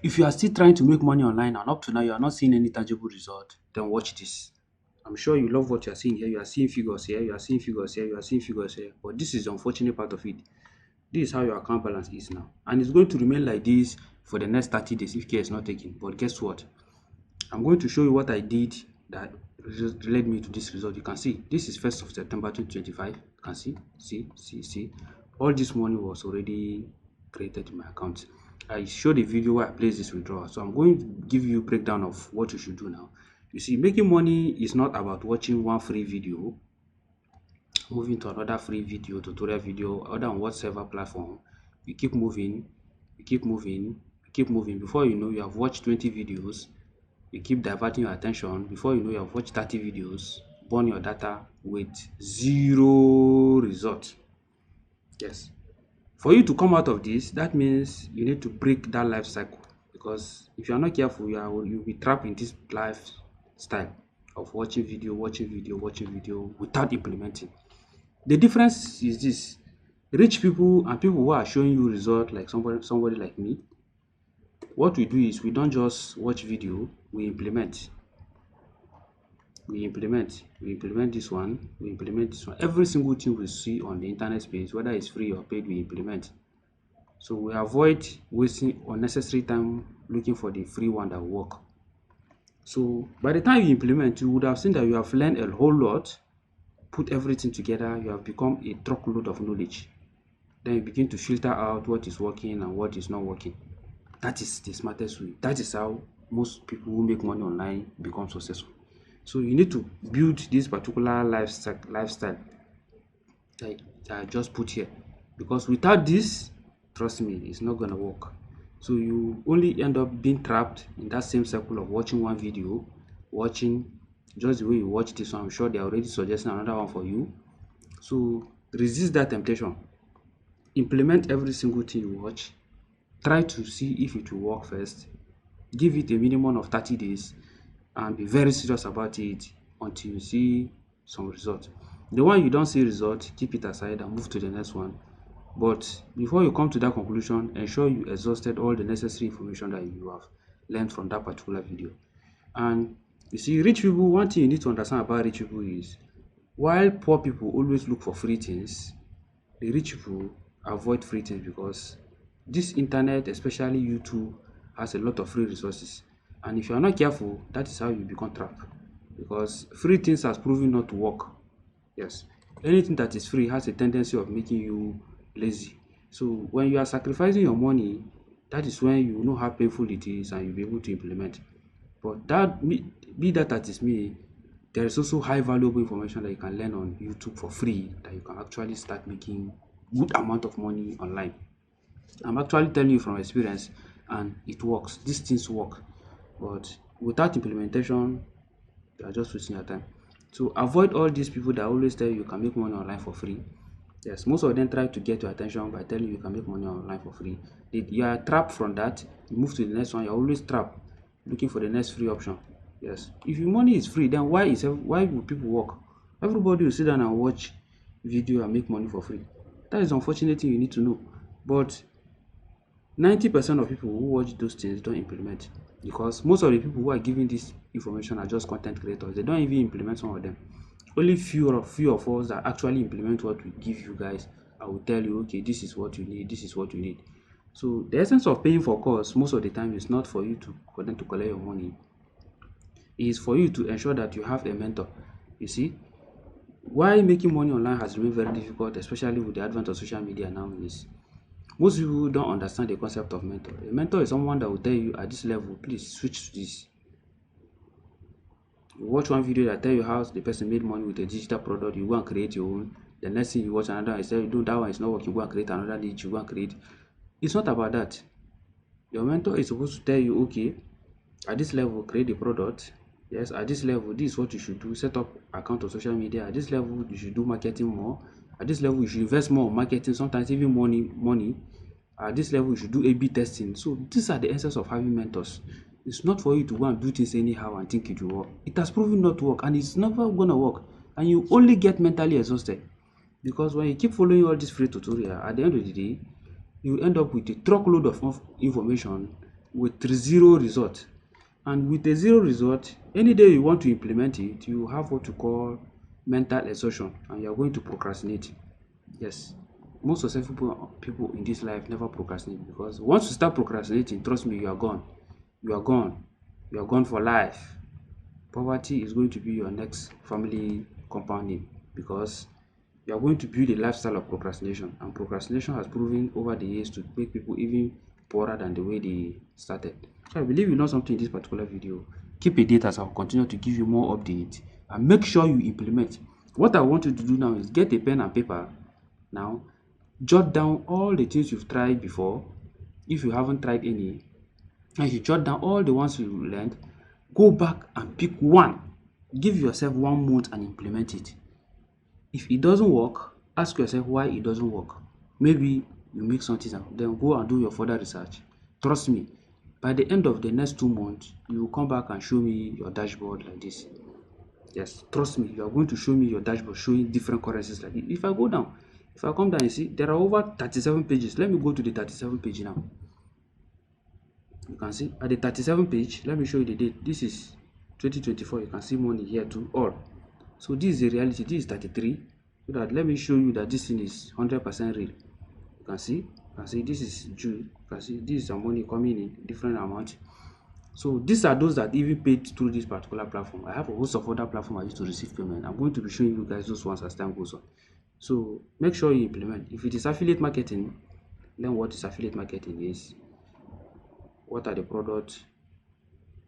If you are still trying to make money online and up to now you are not seeing any tangible result, then watch this. I'm sure you love what you are seeing here. You are seeing figures here, you are seeing figures here, you are seeing figures here. But this is the unfortunate part of it. This is how your account balance is now. And it's going to remain like this for the next 30 days if care is not taken. But guess what? I'm going to show you what I did that led me to this result. You can see this is 1st of September 2025. You can see. All this money was already created in my account. I showed a video where I placed this withdrawal. So I'm going to give you a breakdown of what you should do now. You see, making money is not about watching one free video, moving to another free video, tutorial video, other on whatever platform. You keep moving, you keep moving, you keep moving. Before you know, you have watched 20 videos. You keep diverting your attention. Before you know, you have watched 30 videos, burn your data with zero result. Yes. For you to come out of this, that means you need to break that life cycle, because if you are not careful, you'll be trapped in this lifestyle of watching video, watching video, watching video without implementing. The difference is this: rich people and people who are showing you result, like somebody like me, what we do is we don't just watch video, we implement. We implement this one, we implement this one. Every single thing we see on the internet space, whether it's free or paid, we implement. So we avoid wasting unnecessary time looking for the free one that will work. So by the time you implement, you would have seen that you have learned a whole lot, put everything together, you have become a truckload of knowledge. Then you begin to filter out what is working and what is not working. That is the smartest way. That is how most people who make money online become successful. So you need to build this particular lifestyle that I just put here, because without this, trust me, it's not gonna work. So you only end up being trapped in that same circle of watching one video, watching just the way you watch this one. I'm sure they're already suggesting another one for you. So resist that temptation. Implement every single thing you watch. Try to see if it will work first. Give it a minimum of 30 days and be very serious about it until you see some result. The one you don't see result, keep it aside and move to the next one. But before you come to that conclusion, ensure you exhausted all the necessary information that you have learned from that particular video. And you see, rich people, one thing you need to understand about rich people is, while poor people always look for free things, the rich people avoid free things, because this internet, especially YouTube, has a lot of free resources. And if you are not careful, that is how you become trapped, because free things has proven not to work. Yes, anything that is free has a tendency of making you lazy. So when you are sacrificing your money, that is when you know how painful it is and you'll be able to implement. But be that as it may, there is also high valuable information that you can learn on YouTube for free, that you can actually start making good amount of money online. I'm actually telling you from experience, and it works. These things work, but without implementation, you are just wasting your time. So avoid all these people that always tell you can make money online for free. Yes, most of them try to get your attention by telling you can make money online for free. You are trapped from that. You move to the next one. You're always trapped, looking for the next free option. Yes, if your money is free, then why will people work? Everybody will sit down and watch video and make money for free. That is the unfortunate thing you need to know. But 90% of people who watch those things don't implement, because most of the people who are giving this information are just content creators. They don't even implement some of them. Only few of us that actually implement what we give you guys. I will tell you, okay, this is what you need, this is what you need. So the essence of paying for course most of the time is not for them to collect your money. It is for you to ensure that you have a mentor. You see, why making money online has remained very difficult, especially with the advent of social media now, is most people don't understand the concept of mentor. A mentor is someone that will tell you at this level, please switch to this. You watch one video that tell you how the person made money with a digital product, you go and create your own. The next thing you watch another one, say, no, that one is not working, go and create another niche, you go and create. It's not about that. Your mentor is supposed to tell you, okay, at this level, create the product. Yes, at this level, this is what you should do. Set up account on social media. At this level, you should do marketing more. At this level, you should invest more on marketing, sometimes even money. At this level, you should do A/B testing. So these are the essence of having mentors. It's not for you to go and do things anyhow and think it will work. It has proven not to work, and it's never gonna work. And you only get mentally exhausted, because when you keep following all this free tutorial, at the end of the day, you end up with a truckload of information with zero result. And with a zero result, any day you want to implement it, you have what you call mental exhaustion, and you are going to procrastinate. Yes, most successful people in this life never procrastinate, because once you start procrastinating, trust me, you are gone. You are gone. You are gone for life. Poverty is going to be your next family companion, because you are going to build a lifestyle of procrastination, and procrastination has proven over the years to make people even poorer than the way they started. So I believe you know something in this particular video. Keep a date as I'll continue to give you more updates, and make sure you implement. What I want you to do now is get a pen and paper. Now jot down all the things you've tried before. If you haven't tried any, and you jot down all the ones you learned, go back and pick one. Give yourself 1 month and implement it. If it doesn't work, ask yourself why it doesn't work. Maybe you make something up, then go and do your further research. Trust me, by the end of the next 2 months, you will come back and show me your dashboard like this. Yes, trust me, you are going to show me your dashboard showing different currencies like this. If I go down, if I come down, you see there are over 37 pages. Let me go to the 37 page now. You can see at the 37 page, let me show you the date. This is 2024. You can see money here too, all. So this is the reality. This is 33. So that let me show you that this thing is 100% real. You can see this is June. You can see this is some money coming in different amount. So these are those that even paid through this particular platform. I have a host of other platforms I use to receive payment. I'm going to be showing you guys those ones as time goes on. So make sure you implement. If it is affiliate marketing, then what is affiliate marketing is, what are the products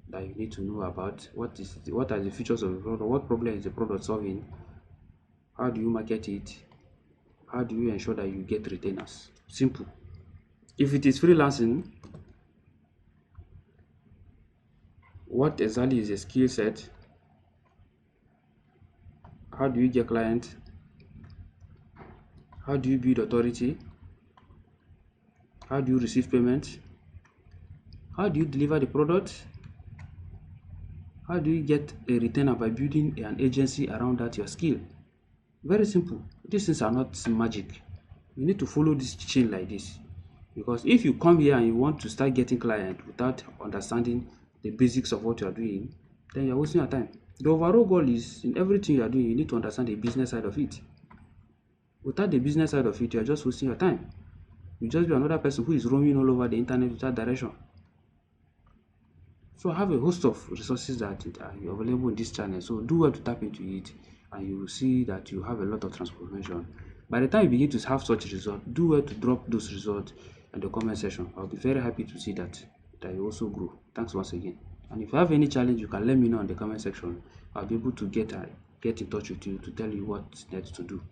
that you need to know about, what are the features of the product, what problem is the product solving, how do you market it, how do you ensure that you get retainers. Simple. If it is freelancing, what exactly is a skill set, how do you get clients, how do you build authority, how do you receive payment, how do you deliver the product, how do you get a retainer by building an agency around that your skill. Very simple. These things are not magic. You need to follow this chain like this, because if you come here and you want to start getting clients without understanding the basics of what you are doing, then you're wasting your time. The overall goal is, in everything you are doing, you need to understand the business side of it. Without the business side of it, you are just wasting your time. You just be another person who is roaming all over the internet without direction. So I have a host of resources that are available in this channel. So do well to tap into it, and you will see that you have a lot of transformation. By the time you begin to have such results, do well to drop those results in the comment section. I'll be very happy to see that you also grow. Thanks once again. And if you have any challenge, you can let me know in the comment section. I'll be able to get in touch with you to tell you what's next to do.